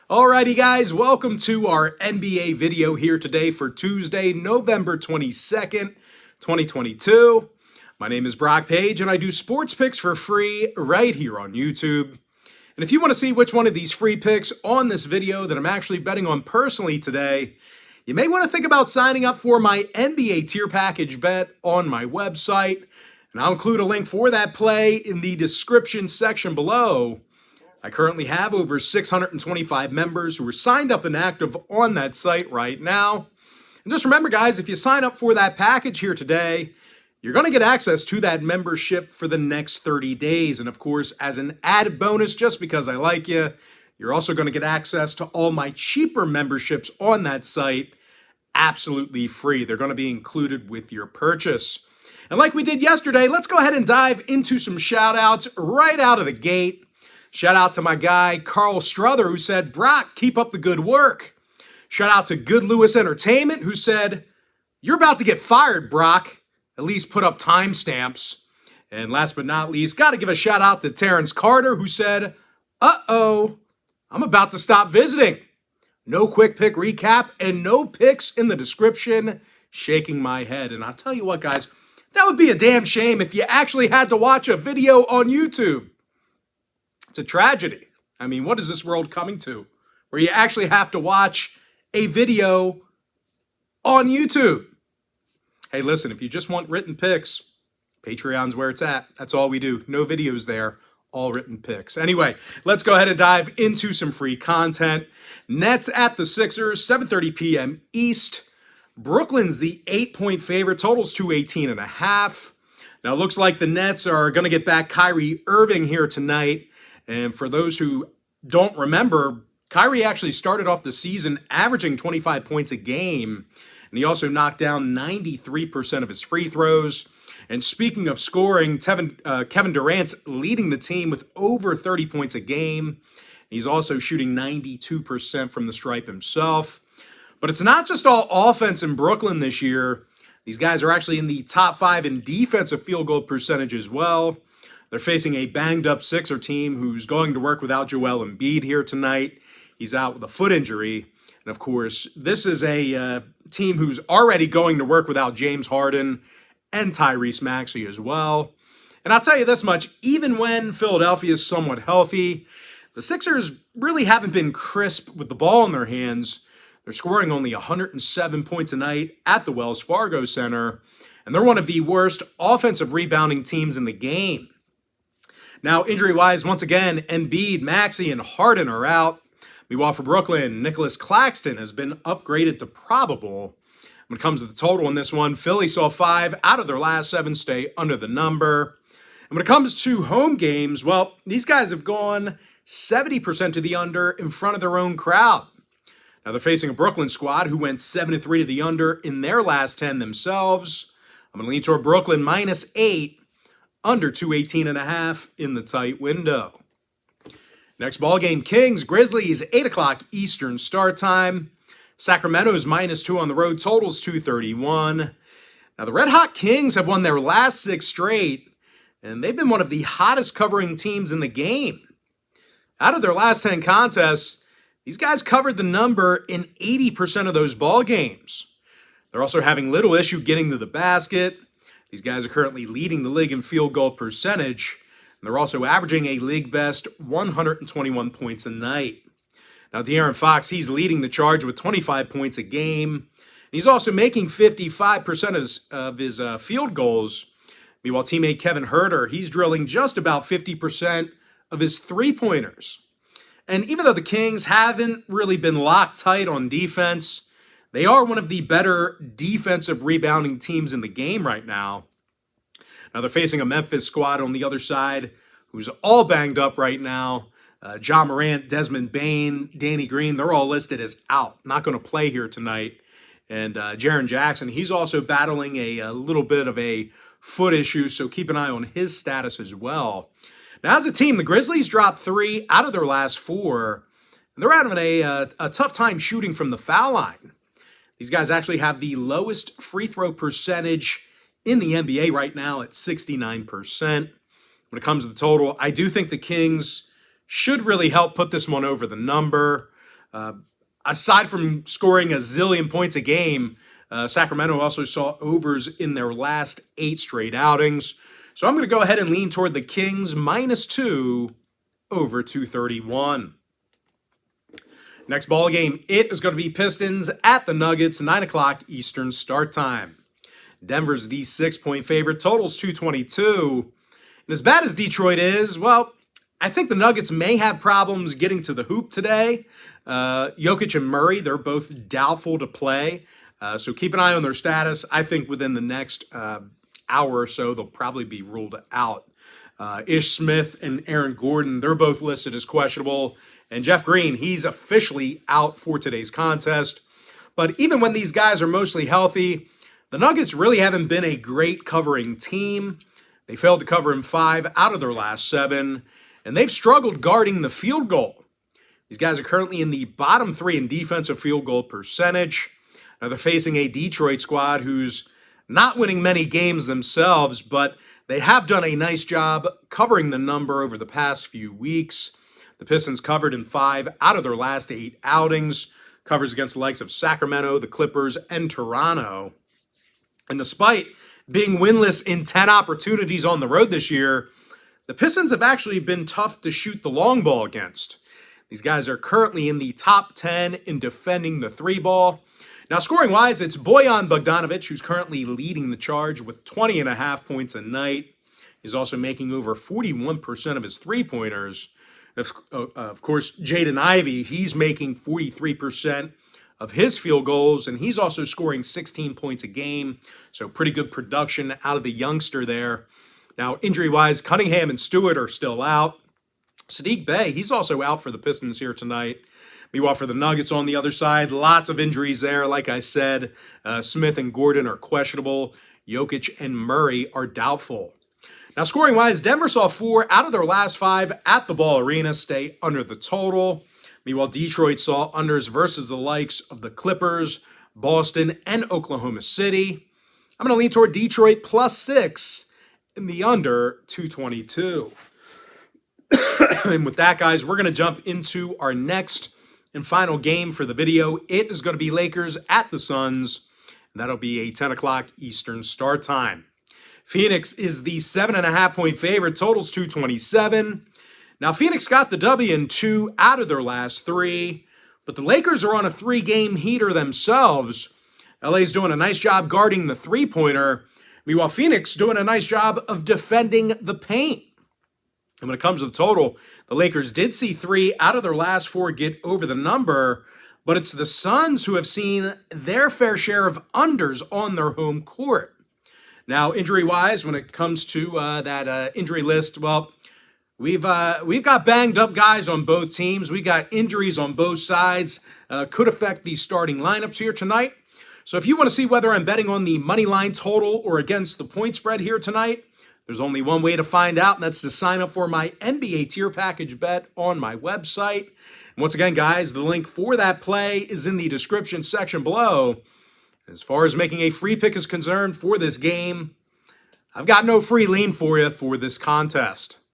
Alrighty guys, welcome to our NBA video here today for Tuesday, November 22nd, 2022. My name is Brock Page and I do sports picks for free right here on YouTube. And if you want to see which one of these free picks on this video that I'm actually betting on personally today, you may want to think about signing up for my NBA tier package bet on my website. And I'll include a link for that play in the description section below. I currently have over 625 members who are signed up and active on that site right now. And just remember, guys, if you sign up for that package here today, you're going to get access to that membership for the next 30 days. And of course, as an added bonus, just because I like you, you're also going to get access to all my cheaper memberships on that site absolutely free. They're going to be included with your purchase. And like we did yesterday, let's go ahead and dive into some shout outs right out of the gate. Shout out to my guy, Carl Struther, who said, Brock, keep up the good work. Shout out to Good Lewis Entertainment, who said, you're about to get fired, Brock. At least put up timestamps. And last but not least, got to give a shout out to Terrence Carter, who said, uh-oh, I'm about to stop visiting. No quick pick recap and no picks in the description. Shaking my head. And I'll tell you what, guys, that would be a damn shame if you actually had to watch a video on YouTube. It's a tragedy. I mean, what is this world coming to? Where you actually have to watch a video on YouTube. Hey, listen, if you just want written picks, Patreon's where it's at. That's all we do. No videos there, all written picks. Anyway, let's go ahead and dive into some free content. Nets at the Sixers, 7:30 p.m. East. Brooklyn's the 8-point favorite. Total's 218.5. Now, it looks like the Nets are going to get back Kyrie Irving here tonight. And for those who don't remember, Kyrie actually started off the season averaging 25 points a game. And he also knocked down 93% of his free throws. And speaking of scoring, Kevin Durant's leading the team with over 30 points a game. He's also shooting 92% from the stripe himself. But it's not just all offense in Brooklyn this year. These guys are actually in the top 5 in defensive field goal percentage as well. They're facing a banged-up Sixer team who's going to work without Joel Embiid here tonight. He's out with a foot injury. And, of course, this is a team who's already going to work without James Harden and Tyrese Maxey as well. And I'll tell you this much, even when Philadelphia is somewhat healthy, the Sixers really haven't been crisp with the ball in their hands. They're scoring only 107 points a night at the Wells Fargo Center. And they're one of the worst offensive rebounding teams in the game. Now, injury-wise, once again, Embiid, Maxey, and Harden are out. Meanwhile, for Brooklyn, Nicholas Claxton has been upgraded to probable. When it comes to the total in this one, Philly saw 5 out of their last 7 stay under the number. And when it comes to home games, well, these guys have gone 70% to the under in front of their own crowd. Now, they're facing a Brooklyn squad who went 7-3 to the under in their last 10 themselves. I'm going to lean toward Brooklyn -8. Under 218.5 in the tight window. Next ball game, Kings, Grizzlies, 8 o'clock Eastern start time. Sacramento's -2 on the road, totals 231. Now, the Red Hot Kings have won their last 6 straight, and they've been one of the hottest covering teams in the game. Out of their last 10 contests, these guys covered the number in 80% of those ball games. They're also having little issue getting to the basket. These guys are currently leading the league in field goal percentage. And they're also averaging a league-best 121 points a night. Now, De'Aaron Fox, he's leading the charge with 25 points a game. And he's also making 55% of his field goals. Meanwhile, teammate Kevin Huerter, he's drilling just about 50% of his three-pointers. And even though the Kings haven't really been locked tight on defense, they are one of the better defensive rebounding teams in the game right now. Now, they're facing a Memphis squad on the other side who's all banged up right now. Ja Morant, Desmond Bane, Danny Green, they're all listed as out. Not going to play here tonight. And Jaren Jackson, he's also battling a little bit of a foot issue, so keep an eye on his status as well. Now, as a team, the Grizzlies dropped 3 out of their last 4. And they're having a tough time shooting from the foul line. These guys actually have the lowest free throw percentage in the NBA right now at 69%. When it comes to the total, I do think the Kings should really help put this one over the number. Aside from scoring a zillion points a game, Sacramento also saw overs in their last 8 straight outings. So I'm going to go ahead and lean toward the Kings -2 over 231. Next ball game, it is going to be Pistons at the Nuggets, 9 o'clock Eastern start time. Denver's the 6-point favorite, totals 222. And as bad as Detroit is, well, I think the Nuggets may have problems getting to the hoop today. Jokic and Murray, they're both doubtful to play. So keep an eye on their status. I think within the next hour or so, they'll probably be ruled out. Ish Smith and Aaron Gordon, they're both listed as questionable. And Jeff Green, he's officially out for today's contest. But even when these guys are mostly healthy, the Nuggets really haven't been a great covering team. They failed to cover in 5 out of their last 7, and they've struggled guarding the field goal. These guys are currently in the bottom 3 in defensive field goal percentage. Now they're facing a Detroit squad who's not winning many games themselves, but they have done a nice job covering the number over the past few weeks. The Pistons covered in 5 out of their last 8 outings, covers against the likes of Sacramento, the Clippers, and Toronto. And despite being winless in 10 opportunities on the road this year, the Pistons have actually been tough to shoot the long ball against. These guys are currently in the top 10 in defending the 3-ball. Now, scoring-wise, it's Bojan Bogdanovic who's currently leading the charge with 20.5 points a night. He's also making over 41% of his three-pointers. Of course, Jaden Ivey, he's making 43% of his field goals, and he's also scoring 16 points a game. So pretty good production out of the youngster there. Now, injury-wise, Cunningham and Stewart are still out. Saddiq Bey, he's also out for the Pistons here tonight. Meanwhile, for the Nuggets on the other side, lots of injuries there. Like I said, Smith and Gordon are questionable. Jokic and Murray are doubtful. Now, scoring-wise, Denver saw 4 out of their last 5 at the Ball Arena stay under the total. Meanwhile, Detroit saw unders versus the likes of the Clippers, Boston, and Oklahoma City. I'm going to lean toward Detroit +6 in the under 222. And with that, guys, we're going to jump into our next and final game for the video. It is going to be Lakers at the Suns, and that'll be a 10 o'clock Eastern start time. Phoenix is the 7.5-point favorite, totals 227. Now, Phoenix got the W in 2 out of their last 3, but the Lakers are on a 3-game heater themselves. LA's doing a nice job guarding the three-pointer. Meanwhile, Phoenix doing a nice job of defending the paint. And when it comes to the total, the Lakers did see 3 out of their last 4 get over the number, but it's the Suns who have seen their fair share of unders on their home court. Now, injury-wise, when it comes to that injury list, well, we've got banged up guys on both teams. We got injuries on both sides. Could affect the starting lineups here tonight. So if you want to see whether I'm betting on the money line total or against the point spread here tonight, there's only one way to find out, and that's to sign up for my NBA tier package bet on my website. And once again, guys, the link for that play is in the description section below. As far as making a free pick is concerned for this game, I've got no free lean for you for this contest.